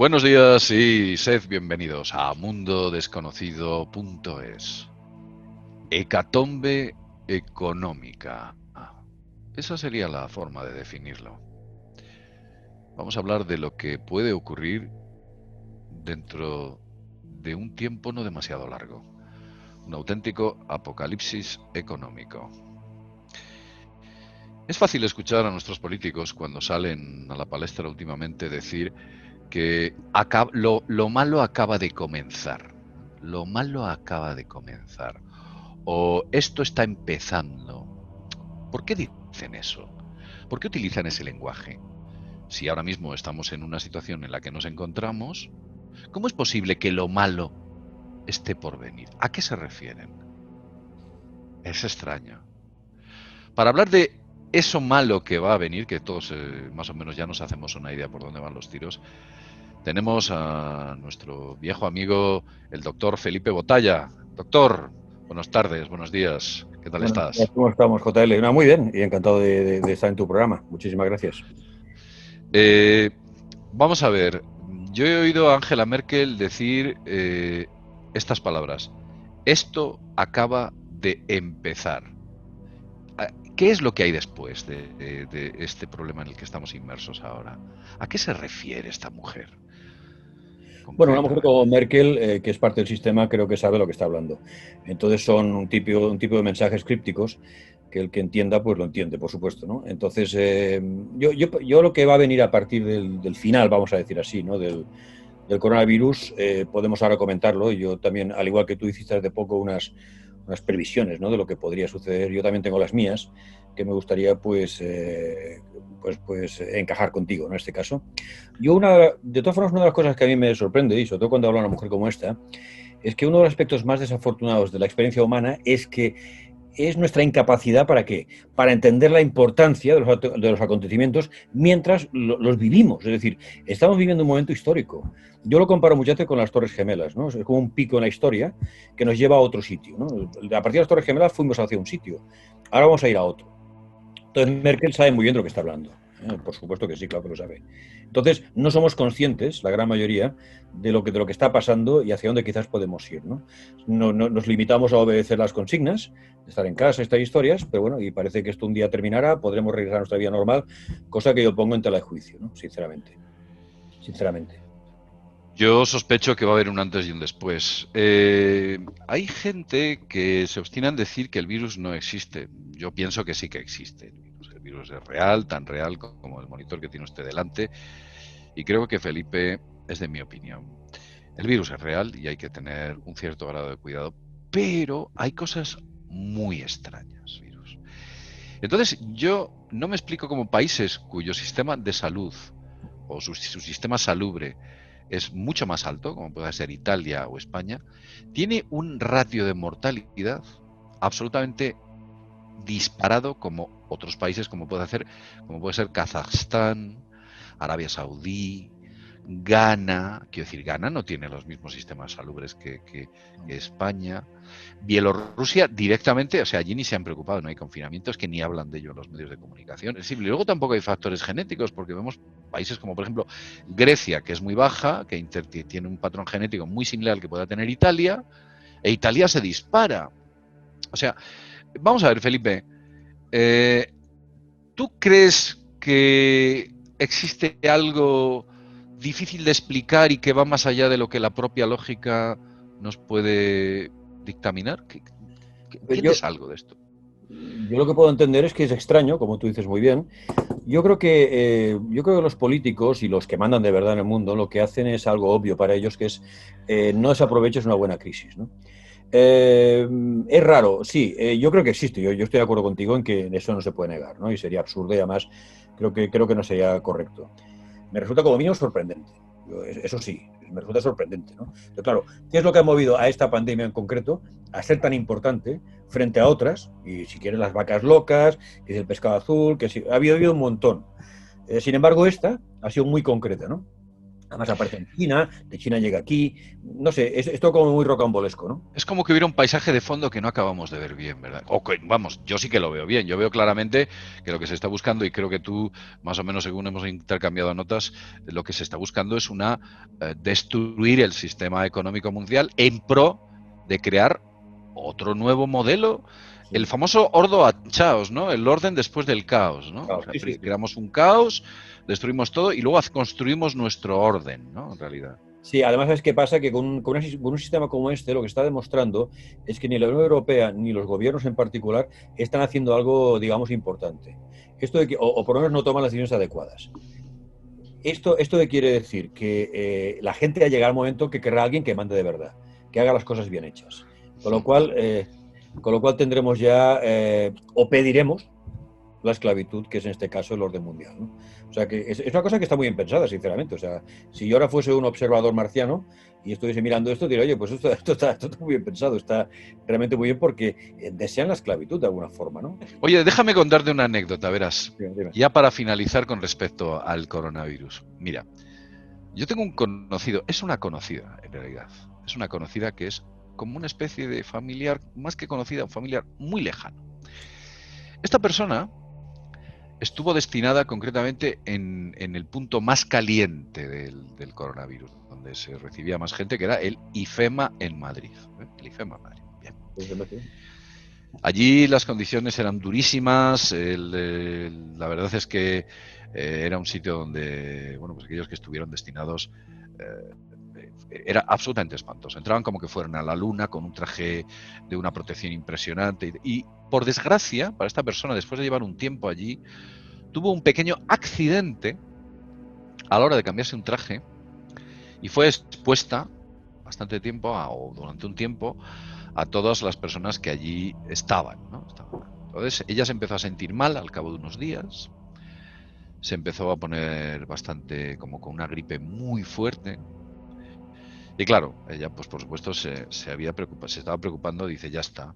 Buenos días y sed bienvenidos a mundodesconocido.es. Hecatombe económica. Esa sería la forma de definirlo. Vamos a hablar de lo que puede ocurrir dentro de un tiempo no demasiado largo. Un auténtico apocalipsis económico. Es fácil escuchar a nuestros políticos cuando salen a la palestra últimamente decir que lo malo acaba de comenzar. Lo malo acaba de comenzar. O esto está empezando. ¿Por qué dicen eso? ¿Por qué utilizan ese lenguaje? Si ahora mismo estamos en una situación en la que nos encontramos, ¿cómo es posible que lo malo esté por venir? ¿A qué se refieren? Es extraño. Para hablar de eso malo que va a venir, que todos más o menos ya nos hacemos una idea por dónde van los tiros, tenemos a nuestro viejo amigo, el doctor Felipe Botalla. Doctor, buenas tardes, buenos días. ¿Qué tal Bueno, estás? ¿cómo estamos, JL? No, muy bien y encantado de estar en tu programa. Muchísimas gracias. Eh, Vamos a ver. Yo he oído a Angela Merkel decir estas palabras. Esto acaba de empezar. ¿Qué es lo que hay después de este problema en el que estamos inmersos ahora? ¿A qué se refiere esta mujer? Bueno, una mujer Concretamente. como Merkel, que es parte del sistema, creo que sabe lo que está hablando. Entonces son un tipo de mensajes crípticos que el que entienda, pues lo entiende, por supuesto, ¿no? Entonces, yo lo que va a venir a partir del final, vamos a decir así, ¿no? Del coronavirus, podemos ahora comentarlo. Y yo también, al igual que tú hiciste hace poco unas previsiones, ¿no? De lo que podría suceder. Yo también tengo las mías, que me gustaría pues encajar contigo, ¿no? En este caso. De todas formas, una de las cosas que a mí me sorprende, y sobre todo cuando hablo a una mujer como esta, es que uno de los aspectos más desafortunados de la experiencia humana es que es nuestra incapacidad ¿para qué? Para entender la importancia de los acontecimientos mientras los vivimos. Es decir, estamos viviendo un momento histórico. Yo lo comparo muchas veces con las Torres Gemelas, ¿no? Es como un pico en la historia que nos lleva a otro sitio, ¿no? A partir de las Torres Gemelas fuimos hacia un sitio, ahora vamos a ir a otro. Entonces Merkel sabe muy bien de lo que está hablando. Por supuesto que sí, claro que lo sabe. Entonces, no somos conscientes, la gran mayoría, de lo que está pasando y hacia dónde quizás podemos ir, ¿no? Nos limitamos a obedecer las consignas, estar en casa, estas historias, pero bueno, y parece que esto un día terminará, podremos regresar a nuestra vida normal, cosa que yo pongo en tela de juicio, ¿no? Sinceramente. Sinceramente. Yo sospecho que va a haber un antes y un después. Hay gente que se obstina en decir que el virus no existe. Yo pienso que sí que existe. El virus es real, tan real como el monitor que tiene usted delante. Y creo que Felipe es de mi opinión. El virus es real y hay que tener un cierto grado de cuidado. Pero hay cosas muy extrañas, virus. Entonces, yo no me explico cómo países cuyo sistema de salud o su sistema salubre es mucho más alto, como puede ser Italia o España, tiene un ratio de mortalidad absolutamente disparado como otros países, como puede ser Kazajstán, Arabia Saudí, Ghana. Quiero decir, Ghana no tiene los mismos sistemas salubres que España. Bielorrusia directamente, o sea, allí ni se han preocupado, no hay confinamientos, que ni hablan de ello en los medios de comunicación. Es decir, luego tampoco hay factores genéticos, porque vemos países como, por ejemplo, Grecia, que es muy baja, que tiene un patrón genético muy similar al que pueda tener Italia, e Italia se dispara. O sea, vamos a ver, Felipe, eh, ¿tú crees que existe algo difícil de explicar y que va más allá de lo que la propia lógica nos puede dictaminar? Yo, ¿Entiendes algo de esto? yo lo que puedo entender es que es extraño, como tú dices muy bien. Yo creo que los políticos y los que mandan de verdad en el mundo lo que hacen es algo obvio para ellos, que es no desaproveches una buena crisis, ¿no? Es raro, sí, yo creo que existe. Yo estoy de acuerdo contigo en que eso no se puede negar, ¿no? Y sería absurdo y además creo que no sería correcto. Me resulta como mínimo sorprendente. Eso sí, me resulta sorprendente, ¿no? Pero claro, ¿qué es lo que ha movido a esta pandemia en concreto a ser tan importante frente a otras? Y si quieres las vacas locas, que es el pescado azul, que sí, ha habido un montón. Sin embargo, esta ha sido muy concreta, ¿no? Además aparece en China, de China llega aquí. No sé, es todo como muy rocambolesco, ¿no? Es como que hubiera un paisaje de fondo que no acabamos de ver bien, ¿verdad? O que, vamos, yo sí que lo veo bien. Yo veo claramente que lo que se está buscando, y creo que tú, más o menos según hemos intercambiado notas, lo que se está buscando es destruir el sistema económico mundial en pro de crear otro nuevo modelo, el Sí. famoso ordo ad chaos, ¿no? El orden después del caos, ¿no? O Claro, sea, sí, sí, sí. creamos un caos, destruimos todo y luego construimos nuestro orden, ¿no? En realidad. Sí, además, ¿sabes qué pasa? Que con un sistema como este, lo que está demostrando es que ni la Unión Europea ni los gobiernos en particular están haciendo algo, digamos, importante. Esto de que, o por lo menos no toman las decisiones adecuadas. Esto de quiere decir que la gente ha llegado al momento que querrá alguien que mande de verdad, que haga las cosas bien hechas. Con lo cual, tendremos ya, o pediremos, la esclavitud, que es en este caso el orden mundial, ¿no? O sea que es una cosa que está muy bien pensada, sinceramente. O sea, si yo ahora fuese un observador marciano y estuviese mirando esto, diría, oye, pues esto está muy bien pensado, está realmente muy bien porque desean la esclavitud de alguna forma, ¿no? Oye, déjame contarte una anécdota, verás. Dime, dime. Ya para finalizar con respecto al coronavirus. Mira, yo tengo un conocido, es una conocida en realidad, es una conocida que es como una especie de familiar, más que conocida, un familiar muy lejano. Esta persona estuvo destinada concretamente en el punto más caliente del coronavirus, donde se recibía más gente, que era el IFEMA en Madrid. El IFEMA en Madrid. Bien. Allí las condiciones eran durísimas, la verdad es que era un sitio donde, bueno, pues aquellos que estuvieron destinados era absolutamente espantoso. Entraban como que fueran a la luna con un traje de una protección impresionante y por desgracia, para esta persona, después de llevar un tiempo allí, tuvo un pequeño accidente a la hora de cambiarse un traje y fue expuesta bastante tiempo o durante un tiempo a todas las personas que allí estaban, ¿no? Entonces ella se empezó a sentir mal al cabo de unos días, se empezó a poner bastante como con una gripe muy fuerte y claro, ella pues por supuesto se estaba preocupando, dice ya está,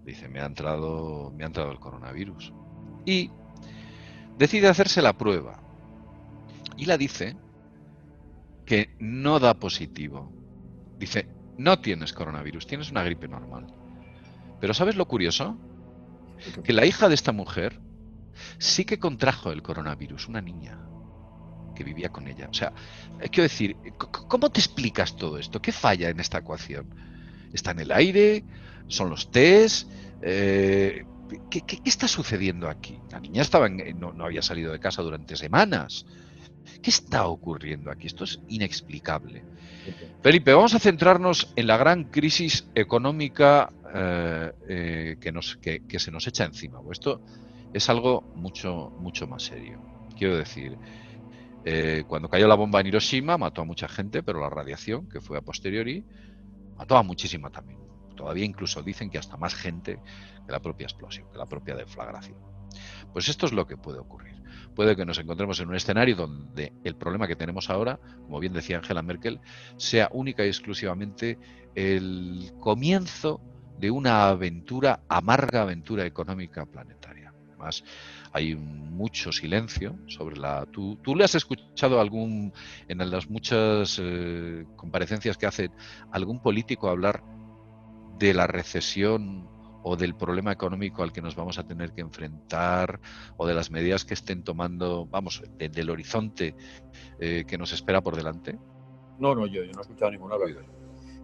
dice me ha entrado el coronavirus y decide hacerse la prueba y la dice que no da positivo, dice no tienes coronavirus, tienes una gripe normal. Pero ¿sabes lo curioso? Que la hija de esta mujer sí que contrajo el coronavirus, una niña que vivía con ella. O sea, quiero decir, ¿cómo te explicas todo esto? ¿Qué falla en esta ecuación? ¿Está en el aire? ¿Son los test? ¿Qué está sucediendo aquí? La niña no había salido de casa durante semanas. ¿Qué está ocurriendo aquí? Esto es inexplicable. Felipe, vamos a centrarnos en la gran crisis económica que se nos echa encima. Esto es algo mucho, mucho más serio. Quiero decir, cuando cayó la bomba en Hiroshima mató a mucha gente, pero la radiación, que fue a posteriori, mató a muchísima también. Todavía incluso dicen que hasta más gente que la propia explosión, que la propia deflagración. Pues esto es lo que puede ocurrir. Puede que nos encontremos en un escenario donde el problema que tenemos ahora, como bien decía Angela Merkel, sea única y exclusivamente el comienzo de una amarga aventura económica planetaria. Además, hay mucho silencio sobre ¿Tú le has escuchado en las muchas comparecencias que hacen, algún político hablar de la recesión o del problema económico al que nos vamos a tener que enfrentar o de las medidas que estén tomando, vamos, del horizonte que nos espera por delante? No, yo no he escuchado ninguna hablar de eso.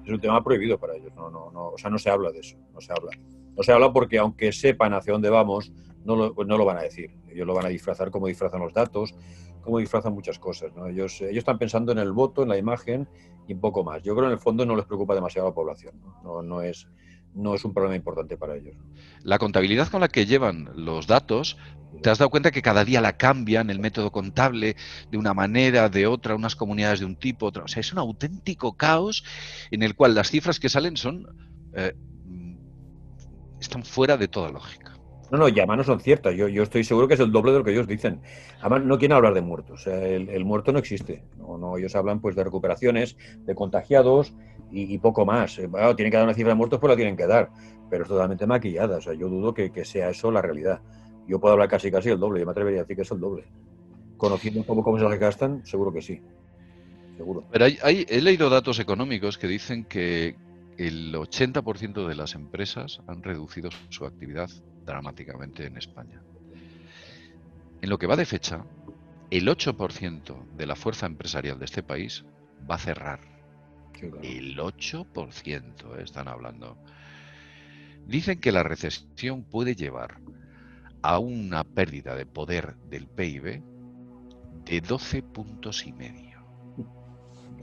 Es un tema prohibido para ellos. No, o sea, no se habla de eso. No se habla. No se habla porque, aunque sepan hacia dónde vamos, pues no lo van a decir. Ellos lo van a disfrazar como disfrazan los datos, como disfrazan muchas cosas, ¿no? Ellos están pensando en el voto, en la imagen y un poco más. Yo creo que en el fondo no les preocupa demasiado a la población. No es un problema importante para ellos. La contabilidad con la que llevan los datos, ¿te has dado cuenta que cada día la cambian, el método contable, de una manera, de otra, unas comunidades de un tipo, otra? O sea, es un auténtico caos en el cual las cifras que salen están fuera de toda lógica. No, y además no son ciertas. Yo estoy seguro que es el doble de lo que ellos dicen. Además, no quieren hablar de muertos. O sea, el muerto no existe. No, ellos hablan pues de recuperaciones, de contagiados y poco más. Bueno, tienen que dar una cifra de muertos, pues la tienen que dar. Pero es totalmente maquillada. O sea, yo dudo que sea eso la realidad. Yo puedo hablar casi el doble. Yo me atrevería a decir que es el doble. Conociendo cómo se las gastan, seguro que sí. seguro. Pero he leído datos económicos que dicen que el 80% de las empresas han reducido su actividad dramáticamente en España. En lo que va de fecha, el 8% de la fuerza empresarial de este país va a cerrar. Sí, claro. El 8% están hablando. Dicen que la recesión puede llevar a una pérdida de poder del PIB de 12 puntos y medio.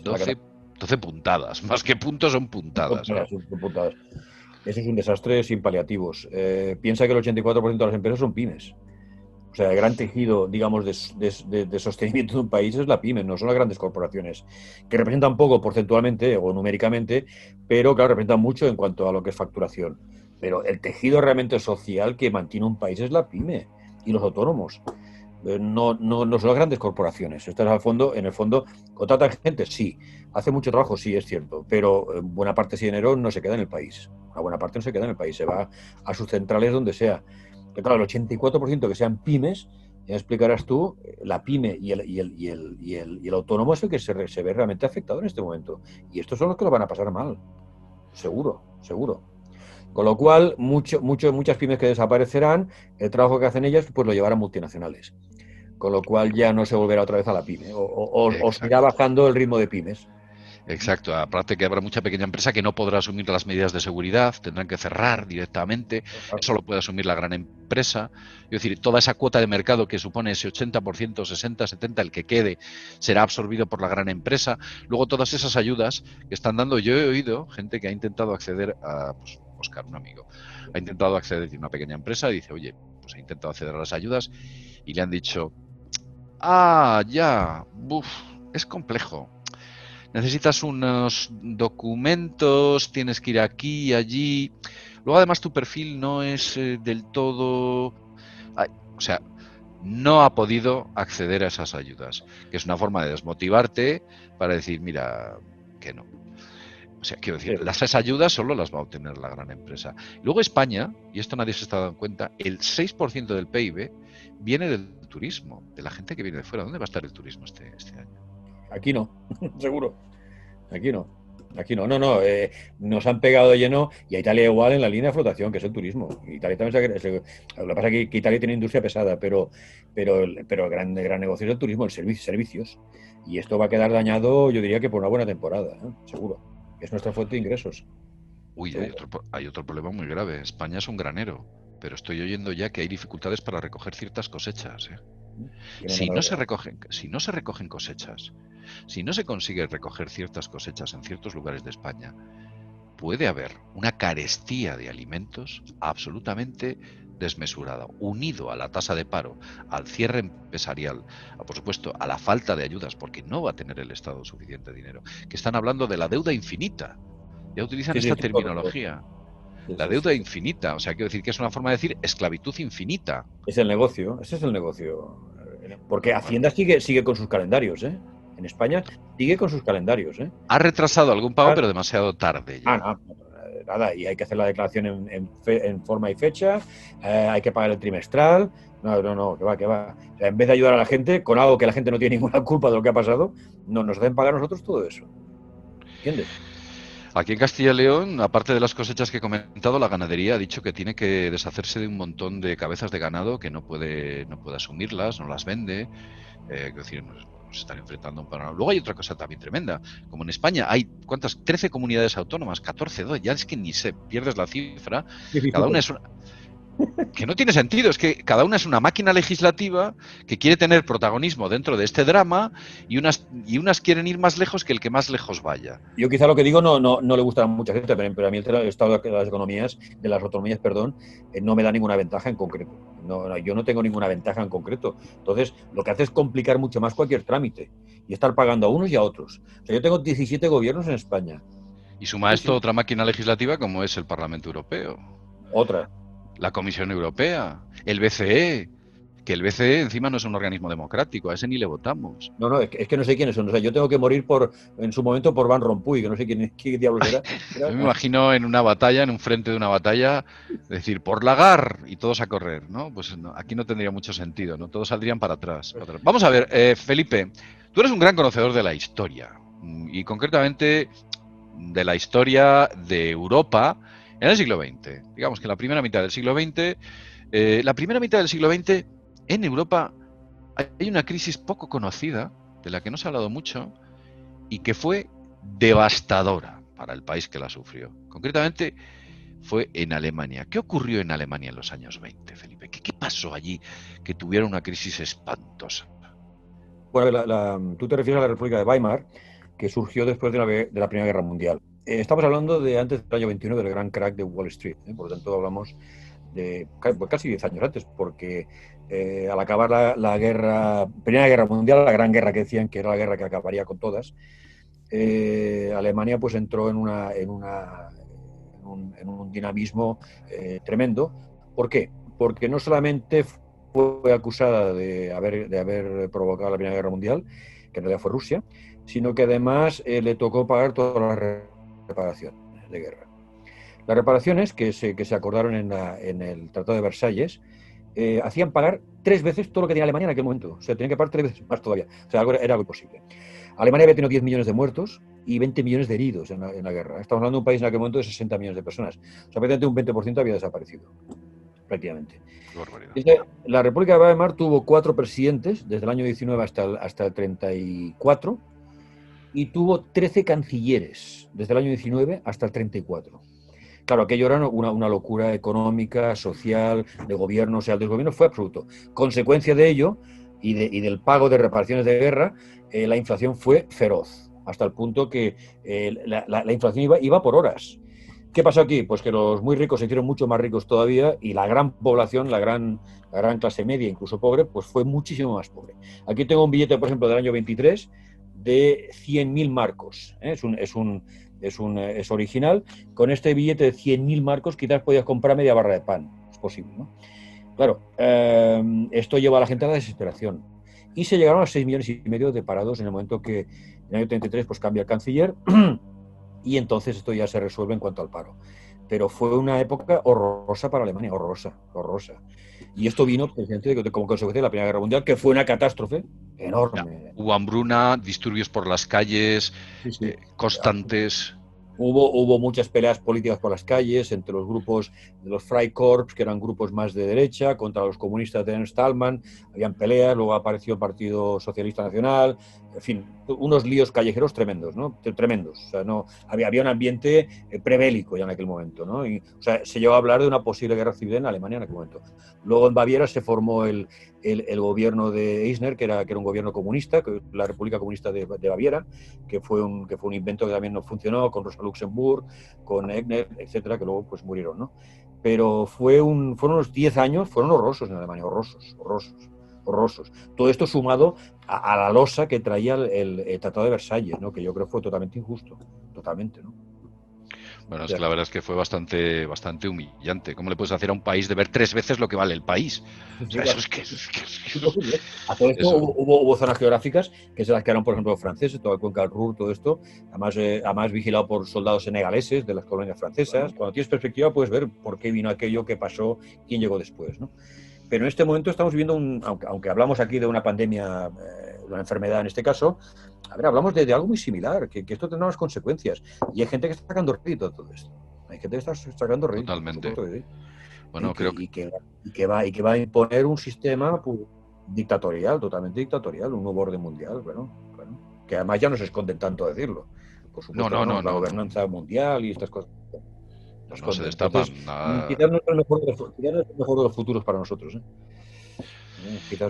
12 puntadas, más que puntos son puntadas, ¿no? Eso es un desastre sin paliativos. Piensa que el 84% de las empresas son pymes. O sea, el gran tejido, digamos, de sostenimiento de un país es la pyme, no son las grandes corporaciones, que representan poco porcentualmente o numéricamente, pero claro, representan mucho en cuanto a lo que es facturación. Pero el tejido realmente social que mantiene un país es la pyme y los autónomos. No son las grandes corporaciones. Estás al fondo, en el fondo, contratan gente, sí. Hace mucho trabajo, sí, es cierto. Pero buena parte de ese dinero no se queda en el país. Una buena parte no se queda en el país. Se va a sus centrales donde sea. Pero claro, el 84% que sean pymes, ya explicarás tú, la pyme y el autónomo es el que se ve realmente afectado en este momento. Y estos son los que lo van a pasar mal. Seguro, seguro. Con lo cual, muchas pymes que desaparecerán, el trabajo que hacen ellas, pues lo llevarán multinacionales. Con lo cual ya no se volverá otra vez a la pyme. O se irá bajando el ritmo de pymes. Exacto, aparte que habrá mucha pequeña empresa que no podrá asumir las medidas de seguridad, tendrán que cerrar directamente, eso lo puede asumir la gran empresa. Es decir, toda esa cuota de mercado que supone ese 80%, 60, 70, el que quede, será absorbido por la gran empresa. Luego todas esas ayudas que están dando, yo he oído gente que ha intentado acceder a, pues, Oscar, un amigo, ha intentado acceder a una pequeña empresa y dice, oye, pues ha intentado acceder a las ayudas y le han dicho, ya, es complejo. Necesitas unos documentos, tienes que ir aquí y allí. Luego, además, tu perfil no es del todo... O sea, no ha podido acceder a esas ayudas, que es una forma de desmotivarte para decir, mira, que no. O sea, quiero decir, esas ayudas solo las va a obtener la gran empresa. Luego España, y esto nadie se está dando cuenta, el 6% del PIB viene del turismo, de la gente que viene de fuera. ¿Dónde va a estar el turismo este año? Aquí no, seguro. Aquí no. Aquí no, nos han pegado de lleno y a Italia igual en la línea de flotación, que es el turismo. Italia también lo que pasa es que Italia tiene industria pesada, pero el gran negocio es el turismo, el servicios. Y esto va a quedar dañado, yo diría que por una buena temporada, seguro. Es nuestra fuente de ingresos. Uy, hay otro problema muy grave. España es un granero, pero estoy oyendo ya que hay dificultades para recoger ciertas cosechas. Si no se recogen cosechas, si no se consigue recoger ciertas cosechas en ciertos lugares de España, puede haber una carestía de alimentos absolutamente desmesurada, unido a la tasa de paro, al cierre empresarial, por supuesto, a la falta de ayudas, porque no va a tener el Estado suficiente dinero, que están hablando de la deuda infinita. Ya utilizan esta terminología. La deuda infinita, o sea, quiero decir que es una forma de decir esclavitud infinita. Es el negocio, ese es el negocio. Porque Hacienda sigue con sus calendarios, ¿eh? En España sigue con sus calendarios, ¿eh? Ha retrasado algún pago, pero demasiado tarde ya. No, nada, y hay que hacer la declaración en forma y fecha, hay que pagar el trimestral. No, que va. O sea, en vez de ayudar a la gente con algo que la gente no tiene ninguna culpa de lo que ha pasado, nos hacen pagar nosotros todo eso. ¿Entiendes? Aquí en Castilla y León, aparte de las cosechas que he comentado, la ganadería ha dicho que tiene que deshacerse de un montón de cabezas de ganado que no puede asumirlas, no las vende. Es decir, nos están enfrentando a un panorama. Luego hay otra cosa también tremenda. Como en España hay, ¿cuántas? 13 comunidades autónomas, 14, 12, ya es que ni se pierdes la cifra. Cada una es una... Que no tiene sentido, es que cada una es una máquina legislativa que quiere tener protagonismo dentro de este drama y unas quieren ir más lejos que el que más lejos vaya. Yo quizá lo que digo no le gusta a mucha gente, pero a mí el estado de las economías, de las autonomías, no me da ninguna ventaja en concreto. Yo no tengo ninguna ventaja en concreto. Entonces, lo que hace es complicar mucho más cualquier trámite y estar pagando a unos y a otros. O sea, yo tengo 17 gobiernos en España. Y suma esto otra máquina legislativa como es el Parlamento Europeo. Otra. La Comisión Europea, el BCE, que el BCE encima no es un organismo democrático, a ese ni le votamos. No, es que no sé quiénes son. O sea, yo tengo que morir en su momento por Van Rompuy, que no sé quién diablos era. Yo me imagino en una batalla, en un frente de una batalla, decir, por Lagarde y todos a correr, ¿no? Pues no, aquí no tendría mucho sentido, ¿no? Todos saldrían para atrás. Vamos a ver, Felipe, tú eres un gran conocedor de la historia. y concretamente de la historia de Europa en el siglo XX. Digamos que en la primera mitad del siglo XX, en Europa hay una crisis poco conocida, de la que no se ha hablado mucho, y que fue devastadora para el país que la sufrió. Concretamente, fue en Alemania. ¿Qué ocurrió en Alemania en los años 20, Felipe? ¿Qué pasó allí que tuviera una crisis espantosa? Bueno, tú te refieres a la República de Weimar, que surgió después de la Primera Guerra Mundial. Estamos hablando de antes del año 21, del gran crack de Wall Street. Por lo tanto, hablamos de casi 10 años antes, porque al acabar la Primera Guerra Mundial, la gran guerra que decían que era la guerra que acabaría con todas, Alemania pues entró en un dinamismo tremendo. ¿Por qué? Porque no solamente fue acusada de haber provocado la Primera Guerra Mundial, que en realidad fue Rusia, sino que además le tocó pagar todas las reparaciones de guerra. Las reparaciones que se acordaron en el Tratado de Versalles hacían pagar 3 veces todo lo que tenía Alemania en aquel momento. O sea, tenían que pagar 3 veces más todavía. O sea, era algo imposible. Alemania había tenido 10 millones de muertos y 20 millones de heridos en la guerra. Estamos hablando de un país en aquel momento de 60 millones de personas. O sea, prácticamente un 20% había desaparecido. Prácticamente. La República de Weimar tuvo 4 presidentes desde el año 19 hasta el 34 y tuvo 13 cancilleres desde el año 19 hasta el 34. Claro, aquello era una locura económica, social, de gobierno, o sea, el desgobierno fue absoluto. Consecuencia de ello y del pago de reparaciones de guerra, la inflación fue feroz, hasta el punto que la inflación iba por horas. ¿Qué pasó aquí? Pues que los muy ricos se hicieron mucho más ricos todavía y la gran población, la gran clase media, incluso pobre, pues fue muchísimo más pobre. Aquí tengo un billete, por ejemplo, del año 23 de 100.000 marcos. Es original. Con este billete de 100.000 marcos quizás podías comprar media barra de pan. Es posible, ¿no? Claro, esto lleva a la gente a la desesperación. Y se llegaron a 6,5 millones de parados en el momento que en el año 33 pues, cambia el canciller y entonces esto ya se resuelve en cuanto al paro. Pero fue una época horrorosa para Alemania, horrorosa. Y esto vino precisamente como consecuencia de la Primera Guerra Mundial, que fue una catástrofe enorme. Hubo hambruna, disturbios por las calles, sí. constantes. Hubo muchas peleas políticas por las calles entre los grupos de los Freikorps, que eran grupos más de derecha, contra los comunistas de Ernst Thälmann. Habían peleas, luego apareció el Partido Socialista Nacional. En fin, unos líos callejeros tremendos, ¿no? Tremendos. O sea, había un ambiente prebélico ya en aquel momento, ¿no? O sea, se llegó a hablar de una posible guerra civil en Alemania en aquel momento. Luego en Baviera se formó el gobierno de Eisner, que era un gobierno comunista, la República Comunista de Baviera, que fue un invento que también no funcionó, con Rosa Luxemburg, con Egner, etcétera, que luego pues murieron, ¿no? Pero fueron unos 10 años, fueron horrorosos en Alemania, horrorosos. Todo esto sumado a la losa que traía el Tratado de Versalles, ¿no? Que yo creo fue totalmente injusto, totalmente, ¿no? Bueno, es que la verdad es que fue bastante humillante. ¿Cómo le puedes hacer a un país de ver 3 veces lo que vale el país? O sea, eso es que... A todo esto hubo zonas geográficas que se las quedaron, por ejemplo, los franceses, toda el cuenca del Ruhr, todo esto, además vigilado por soldados senegaleses de las colonias francesas. Cuando tienes perspectiva puedes ver por qué vino aquello, qué pasó, quién llegó después, ¿no? Pero en este momento estamos viviendo, aunque hablamos aquí de una pandemia, una enfermedad en este caso, a ver, hablamos de algo muy similar, que esto tendrá unas consecuencias. Y hay gente que está sacando rédito de todo esto. Hay gente que está sacando rédito. Totalmente. Bueno, que va a imponer un sistema pues, dictatorial, totalmente dictatorial, un nuevo orden mundial, bueno, que además ya no se esconden tanto a decirlo. Por supuesto, la gobernanza mundial y estas cosas. No se destapan. Quizás no es el mejor de los futuros para nosotros, ¿eh?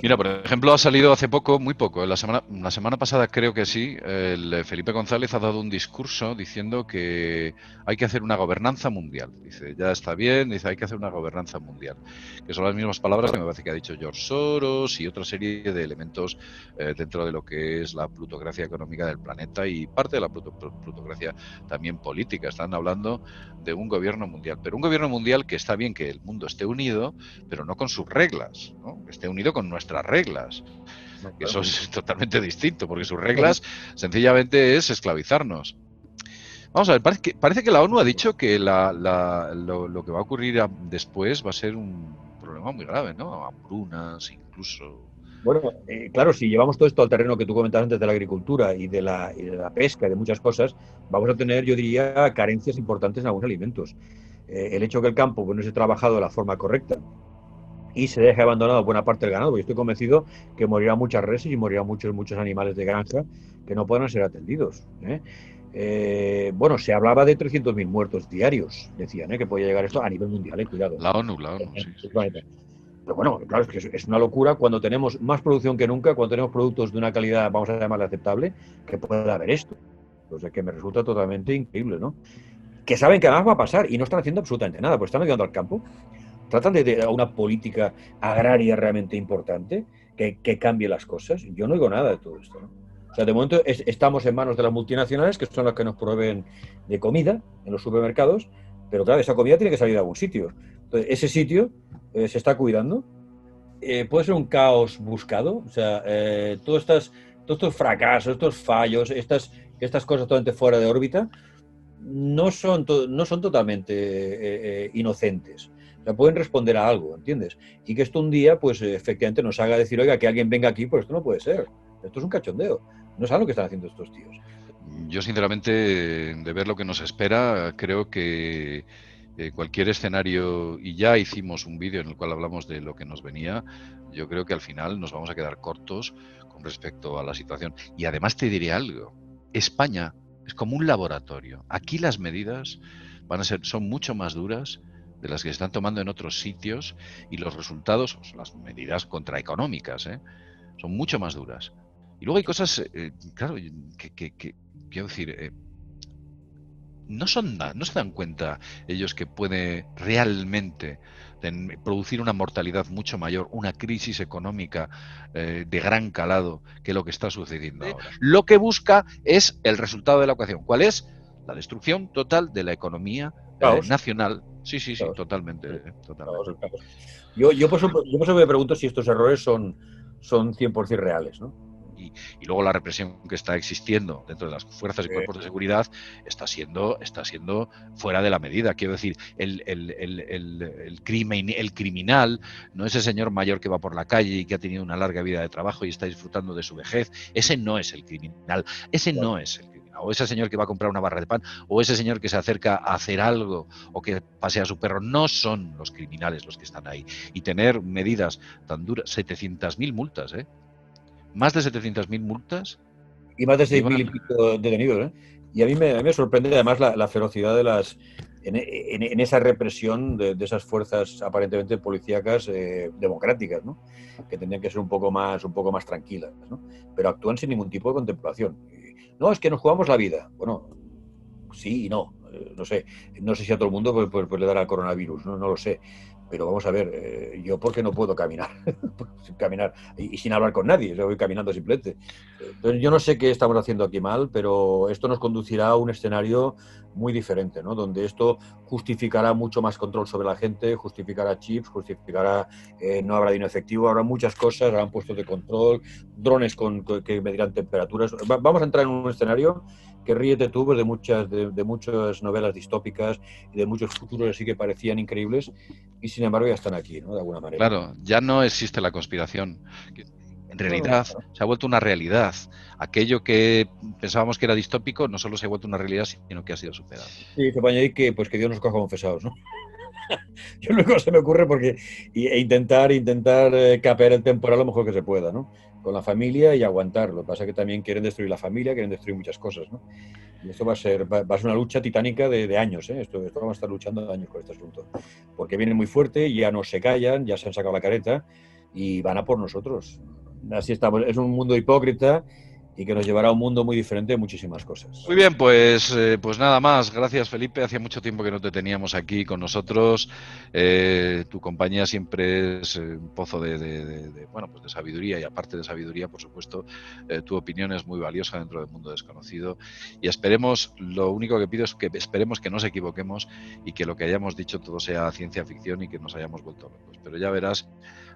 Mira, por ejemplo, ha salido hace poco, muy poco, la semana pasada creo que sí, el Felipe González ha dado un discurso diciendo que hay que hacer una gobernanza mundial. Dice, ya está bien, dice, hay que hacer una gobernanza mundial. Que son las mismas palabras que me parece que ha dicho George Soros y otra serie de elementos dentro de lo que es la plutocracia económica del planeta y parte de la plutocracia también política. Están hablando de un gobierno mundial, pero un gobierno mundial que está bien que el mundo esté unido, pero no con sus reglas, ¿no? Esté unido con nuestras reglas. Eso es totalmente distinto, porque sus reglas sencillamente es esclavizarnos. Vamos a ver, parece que la ONU ha dicho que lo que va a ocurrir después va a ser un problema muy grave, ¿no? Hambrunas, incluso. Bueno, claro, si llevamos todo esto al terreno que tú comentabas antes de la agricultura y de la pesca y de muchas cosas, vamos a tener, yo diría, carencias importantes en algunos alimentos. El hecho que el campo pues, no se ha trabajado de la forma correcta y se deje abandonado buena parte del ganado, porque estoy convencido que morirán muchas reses y morirán muchos animales de granja que no podrán ser atendidos. Bueno, se hablaba de 300.000 muertos diarios, decían, que podía llegar esto a nivel mundial, cuidado. La ONU, sí, sí, sí, sí. Pero bueno, claro, es que es una locura cuando tenemos más producción que nunca, cuando tenemos productos de una calidad, vamos a llamarla aceptable, que pueda haber esto. O sea, que me resulta totalmente increíble, ¿no? Que saben que además va a pasar y no están haciendo absolutamente nada, pues están ayudando al campo. Tratan de una política agraria realmente importante que cambie las cosas. Yo no digo nada de todo esto, ¿no? O sea, de momento estamos en manos de las multinacionales, que son las que nos proveen de comida en los supermercados, pero claro, esa comida tiene que salir de algún sitio. Entonces, ese sitio se está cuidando. Puede ser un caos buscado. O sea, todos estos fracasos, estos fallos, estas cosas totalmente fuera de órbita, no son totalmente inocentes. O sea, pueden responder a algo, ¿entiendes? Y que esto un día, pues efectivamente nos haga decir, oiga, que alguien venga aquí, pues esto no puede ser. Esto es un cachondeo. No saben lo que están haciendo estos tíos. Yo, sinceramente, de ver lo que nos espera, creo que cualquier escenario, y ya hicimos un vídeo en el cual hablamos de lo que nos venía, yo creo que al final nos vamos a quedar cortos con respecto a la situación. Y además te diré algo, España es como un laboratorio. Aquí las medidas son mucho más duras de las que se están tomando en otros sitios y los resultados, las medidas contraeconómicas, son mucho más duras. Y luego hay cosas, claro, que quiero decir, no se dan cuenta ellos que puede realmente producir una mortalidad mucho mayor, una crisis económica de gran calado que lo que está sucediendo ahora. Lo que busca es el resultado de la ecuación. ¿Cuál es? La destrucción total de la economía Caos. nacional. Sí, sí, sí, Caos. totalmente, Caos, totalmente. el caos. Yo por eso me pregunto si estos errores son 100% reales, ¿no? Y luego la represión que está existiendo dentro de las fuerzas y cuerpos de seguridad está siendo fuera de la medida. Quiero decir, el criminal no es el señor mayor que va por la calle y que ha tenido una larga vida de trabajo y está disfrutando de su vejez. Ese no es el criminal. Ese no es el criminal. O ese señor que va a comprar una barra de pan, o ese señor que se acerca a hacer algo, o que pasea a su perro. No son los criminales los que están ahí. Y tener medidas tan duras, 700.000 multas, más de 700.000 multas Y más de 6.000 y llevan. pico detenidos, ¿eh? Y a mí me sorprende además la ferocidad en esa represión de esas fuerzas aparentemente policíacas democráticas, ¿no? Que tendrían que ser un poco más tranquilas, ¿no? Pero actúan sin ningún tipo de contemplación. No, es que nos jugamos la vida. Bueno, sí y no. No sé. No sé si a todo el mundo pues le dará el coronavirus, no lo sé. Pero vamos a ver, yo porque no puedo caminar, sin caminar y sin hablar con nadie, yo voy caminando simplemente. Entonces yo no sé qué estamos haciendo aquí mal, pero esto nos conducirá a un escenario muy diferente, ¿no? Donde esto justificará mucho más control sobre la gente, justificará chips, justificará no habrá dinero efectivo, habrá muchas cosas, habrán puestos de control, drones que medirán temperaturas. Vamos a entrar en un escenario que ríete tú pues, de muchas novelas distópicas y de muchos futuros así que parecían increíbles y sin embargo ya están aquí, ¿no? De alguna manera. Claro, ya no existe la conspiración. En No, no, realidad se ha vuelto una realidad. Aquello que pensábamos que era distópico no solo se ha vuelto una realidad, sino que ha sido superado. sí, se puede añadir que Dios nos coja confesados, ¿no? Yo lo que se me ocurre intentar capear el temporal lo mejor que se pueda, ¿no? Con la familia y aguantar. Lo que pasa es que también quieren destruir la familia, quieren destruir muchas cosas, ¿no? Y esto va a ser una lucha titánica de años, ¿eh? Esto vamos a estar luchando años con este asunto. Porque vienen muy fuerte, ya no se callan, ya se han sacado la careta y van a por nosotros. Así estamos. Es un mundo hipócrita y que nos llevará a un mundo muy diferente de muchísimas cosas. Muy bien, pues nada más. Gracias, Felipe. Hacía mucho tiempo que no te teníamos aquí con nosotros. Tu compañía siempre es un pozo bueno, pues de sabiduría, y aparte de sabiduría, por supuesto, tu opinión es muy valiosa dentro del mundo desconocido. Y lo único que pido es que esperemos que no nos equivoquemos y que lo que hayamos dicho todo sea ciencia ficción y que nos hayamos vuelto locos. Pero ya verás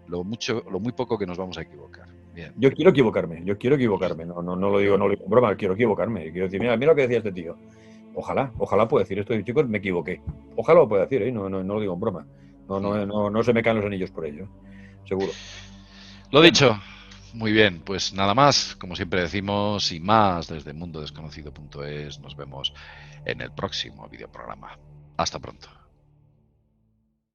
lo muy poco que nos vamos a equivocar. Bien. Yo quiero equivocarme, no lo digo en broma, quiero equivocarme. Quiero decir, mira lo que decía este tío. Ojalá pueda decir esto, chicos, me equivoqué. Ojalá lo pueda decir, ¿eh? No lo digo en broma. No se me caen los anillos por ello, seguro. Lo Bien. dicho, Muy bien, pues nada más, como siempre decimos, y más desde mundodesconocido.es. Nos vemos en el próximo videoprograma. Hasta pronto.